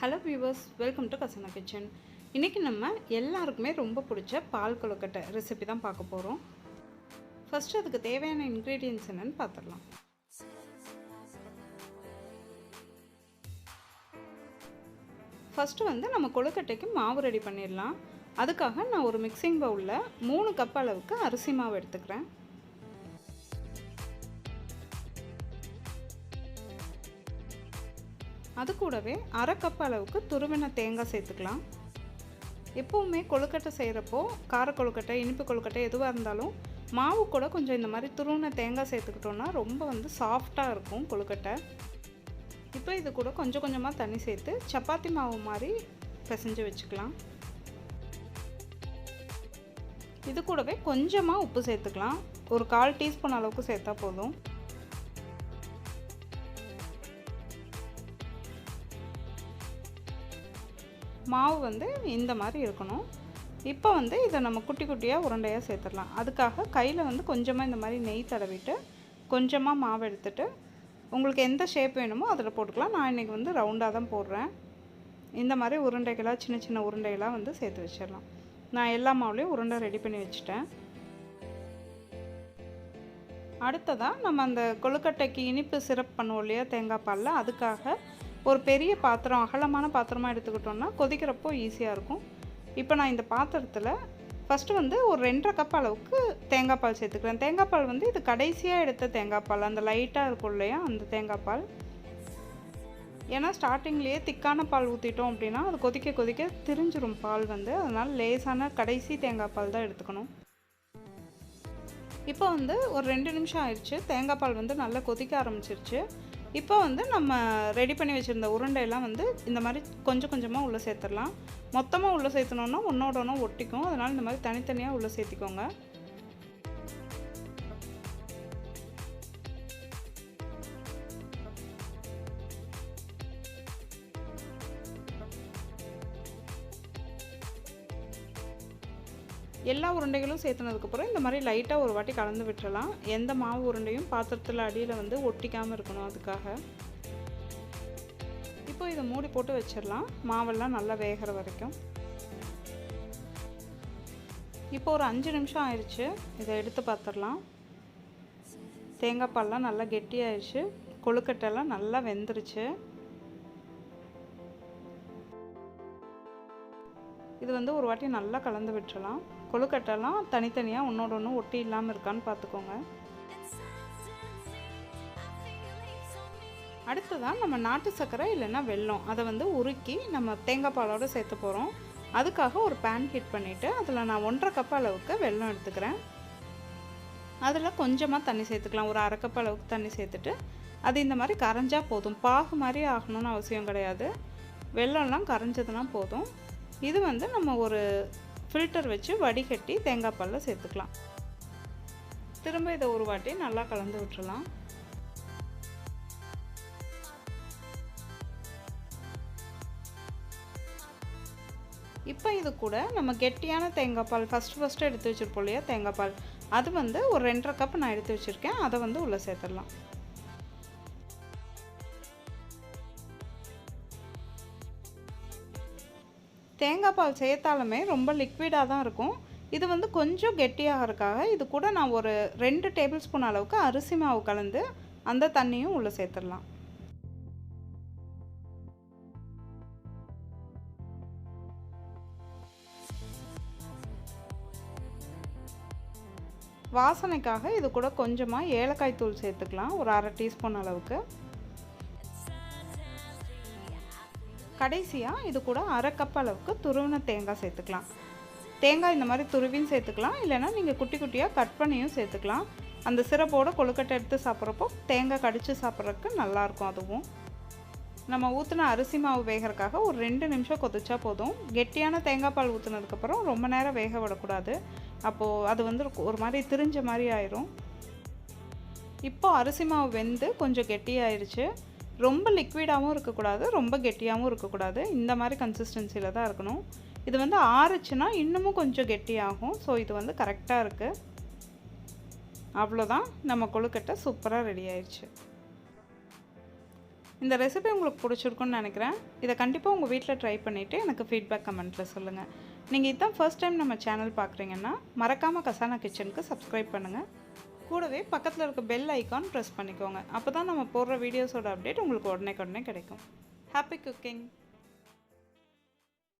Hello viewers, welcome to Khazana kitchen. இன்றைக்கி நம்ம எல்லாருக்குமே ரொம்ப பிடிச்ச பால் கொழுக்கட்டை ரெசிபி தான் பார்க்க போகிறோம். ஃபஸ்ட்டு அதுக்கு தேவையான இன்க்ரீடியன்ட்ஸ் என்னென்னு பார்த்துடலாம். ஃபஸ்ட்டு நம்ம கொழுக்கட்டைக்கு மாவு ரெடி பண்ணிடலாம். அதுக்காக நான் ஒரு மிக்சிங் பவுலில் 3 கப் அளவுக்கு அரிசி மாவு எடுத்துக்கிறேன். அது கூடவே அரை கப் அளவுக்கு துருவின தேங்காய் சேர்த்துக்கலாம். எப்போவுமே கொழுக்கட்டை செய்கிறப்போ கார கொழுக்கட்டை, இனிப்பு கொழுக்கட்டை எதுவாக இருந்தாலும் மாவு கூட கொஞ்சம் இந்த மாதிரி துருவின தேங்காய் சேர்த்துக்கிட்டோன்னா ரொம்ப சாஃப்டாக இருக்கும் கொழுக்கட்டை. இப்போ இது கூட கொஞ்சம் கொஞ்சமாக தண்ணி சேர்த்து சப்பாத்தி மாவு மாதிரி பிசைஞ்சு வச்சுக்கலாம். இது கூடவே கொஞ்சமாக உப்பு சேர்த்துக்கலாம். ஒரு 1/4 டீஸ்பூன் அளவுக்கு சேர்த்தா போதும். மாவு இந்த மாதிரி இருக்கணும். இப்போ இதை நம்ம குட்டி குட்டியாக உருண்டையாக சேர்த்துடலாம். அதுக்காக கையில் கொஞ்சமாக இந்த மாதிரி நெய் தடவிட்டு கொஞ்சமாக மாவு எடுத்துகிட்டு உங்களுக்கு எந்த ஷேப் வேணுமோ அதில் போட்டுக்கலாம். நான் இன்றைக்கி ரவுண்டாக தான் போடுறேன். இந்த மாதிரி உருண்டைகளாக சின்ன சின்ன உருண்டைகளாக சேர்த்து வச்சிடலாம். நான் எல்லா மாவுலேயும் உருண்டை ரெடி பண்ணி வச்சுட்டேன். அடுத்ததாக நம்ம அந்த கொழுக்கட்டைக்கு இனிப்பு சிரப் பண்ணுவோம் இல்லையா தேங்காய் பாலில், அதுக்காக ஒரு பெரிய பாத்திரம், அகலமான பாத்திரமாக எடுத்துக்கிட்டோன்னா கொதிக்கிறப்போ ஈஸியாக இருக்கும். இப்போ நான் இந்த பாத்திரத்தில் ஃபஸ்ட்டு ஒரு 2.5 கப் அளவுக்கு தேங்காய் பால் சேர்த்துக்கிறேன். தேங்காய் பால் இது கடைசியாக எடுத்த தேங்காய் பால், அந்த லைட்டாக இருக்கும் இல்லையா அந்த தேங்காய் பால். ஏன்னா ஸ்டார்டிங்லேயே திக்கான பால் ஊற்றிட்டோம் அப்படின்னா அது கொதிக்க கொதிக்க திரிஞ்சிரும் பால். அதனால் லேசான கடைசி தேங்காய் பால் தான் எடுத்துக்கணும். இப்போ ஒரு 2 நிமிஷம் ஆயிடுச்சு. தேங்காய் பால் நல்லா கொதிக்க ஆரம்பிச்சிருச்சு. இப்போ நம்ம ரெடி பண்ணி வச்சுருந்த உருண்டையெல்லாம் இந்த மாதிரி கொஞ்சம் கொஞ்சமாக உள்ளே சேர்த்துடலாம். மொத்தமாக உள்ளே சேர்த்தணுன்னா ஒன்றோட ஒன்று ஒட்டிக்கும். அதனால் இந்த மாதிரி தனித்தனியாக உள்ளே சேர்த்திக்கோங்க. எல்லா உருண்டைகளும் சேர்த்துனதுக்கப்புறம் இந்த மாதிரி லைட்டாக ஒரு வாட்டி கலந்து விட்டுறலாம். எந்த மாவு உருண்டையும் பாத்திரத்தில் அடியில் ஒட்டிக்காமல் இருக்கணும். அதுக்காக இப்போ இதை மூடி போட்டு வச்சிடலாம், மாவெல்லாம் நல்லா வேகிற வரைக்கும். இப்போ ஒரு 5 நிமிஷம் ஆயிடுச்சு. இதை எடுத்து பார்த்துடலாம். தேங்காய் பால்லாம் நல்லா கெட்டியாயிடுச்சு. கொழுக்கட்டைலாம் நல்லா வெந்துருச்சு. இது ஒரு வாட்டி நல்லா கலந்து விட்டுறலாம். கொழுக்கட்டைலாம் தனித்தனியாக ஒன்றோட ஒன்று ஒட்டி இல்லாமல் இருக்கான்னு பார்த்துக்கோங்க. அடுத்ததான் நம்ம நாட்டு சர்க்கரை இல்லைன்னா வெல்லம் அதை உருக்கி நம்ம தேங்காய் பாலோடு சேர்த்து போகிறோம். அதுக்காக ஒரு பேன் ஹீட் பண்ணிவிட்டு அதில் நான் 1.5 கப் அளவுக்கு வெல்லம் எடுத்துக்கிறேன். அதில் கொஞ்சமாக தண்ணி சேர்த்துக்கலாம். ஒரு அரை கப் அளவுக்கு தண்ணி சேர்த்துட்டு அது இந்த மாதிரி கரைஞ்சால் போதும். பாகு மாதிரி ஆகணும்னு அவசியம் கிடையாது. வெல்லம்லாம் கரைஞ்சதுன்னா போதும். இது நம்ம ஒரு ஃபில்டர் வச்சு வடிகட்டி தேங்காய் பாலில் சேர்த்துக்கலாம். திரும்ப இதை ஒரு வாட்டி நல்லா கலந்து விட்டுறலாம். இப்போ இது கூட நம்ம கெட்டியான தேங்காய் பால் ஃபஸ்ட்டு எடுத்து வச்சுருப்போம் இல்லையா தேங்காய் பால், அது ஒரு 2.5 கப் நான் எடுத்து வச்சுருக்கேன். அதை உள்ளே சேர்த்துடலாம். தேங்காய் பால் சேர்த்தாலுமே ரொம்ப லிக்விடாக தான் இருக்கும். இது கொஞ்சம் கெட்டியாகிறதுக்காக இது கூட நான் ஒரு 2 டேபிள் ஸ்பூன் அளவுக்கு அரிசி மாவு கலந்து அந்த தண்ணியும் உள்ளே சேர்த்துடலாம். வாசனைக்காக இது கூட கொஞ்சமாக ஏலக்காய் தூள் சேர்த்துக்கலாம், ஒரு அரை டீஸ்பூன் அளவுக்கு. கடைசியாக இது கூட அரை கப் அளவுக்கு துருவின தேங்காய் சேர்த்துக்கலாம். தேங்காய் இந்த மாதிரி துருவின்னு சேர்த்துக்கலாம், இல்லைனா நீங்கள் குட்டி குட்டியாக கட் பண்ணியும் சேர்த்துக்கலாம். அந்த சிரப்போடு கொழுக்கட்டை எடுத்து சாப்பிட்றப்போ தேங்காய் கடித்து சாப்பிட்றதுக்கு நல்லாயிருக்கும். அதுவும் நம்ம ஊற்றின அரிசி மாவு வேகிறதுக்காக ஒரு 2 நிமிஷம் கொதிச்சா போதும். கெட்டியான தேங்காய் பால் ஊற்றினதுக்கப்புறம் ரொம்ப நேரம் வேக விடக்கூடாது. அப்போது அது ஒரு மாதிரி திரிஞ்ச மாதிரி ஆயிரும். இப்போது அரிசி மாவு வெந்து கொஞ்சம் கெட்டியாயிருச்சு. ரொம்ப லிக்விடாகவும் இருக்கக்கூடாது, ரொம்ப கெட்டியாகவும் இருக்கக்கூடாது. இந்த மாதிரி கன்சிஸ்டன்சியில் தான் இருக்கணும். இது ஆறுச்சுன்னா இன்னமும் கொஞ்சம் கெட்டியாகும். ஸோ இது கரெக்டாக இருக்குது. அவ்வளோதான், நம்ம கொழுக்கட்டை சூப்பராக ரெடி ஆயிடுச்சு. இந்த ரெசிபி உங்களுக்கு பிடிச்சிருக்குன்னு நினைக்கிறேன். இதை கண்டிப்பாக உங்கள் வீட்டில் ட்ரை பண்ணிவிட்டு எனக்கு ஃபீட்பேக் கமெண்ட்டில் சொல்லுங்கள். நீங்கள் இதான் ஃபர்ஸ்ட் டைம் நம்ம சேனல் பார்க்குறீங்கன்னா மறக்காமல் கசானா கிச்சனுக்கு சப்ஸ்கிரைப் பண்ணுங்கள். கூடவே பக்கத்தில் இருக்க பெல் ஐக்கான் ப்ரெஸ் பண்ணிக்கோங்க. அப்போ தான் நம்ம போடுற வீடியோஸோட அப்டேட் உங்களுக்கு உடனே கிடைக்கும். Happy cooking!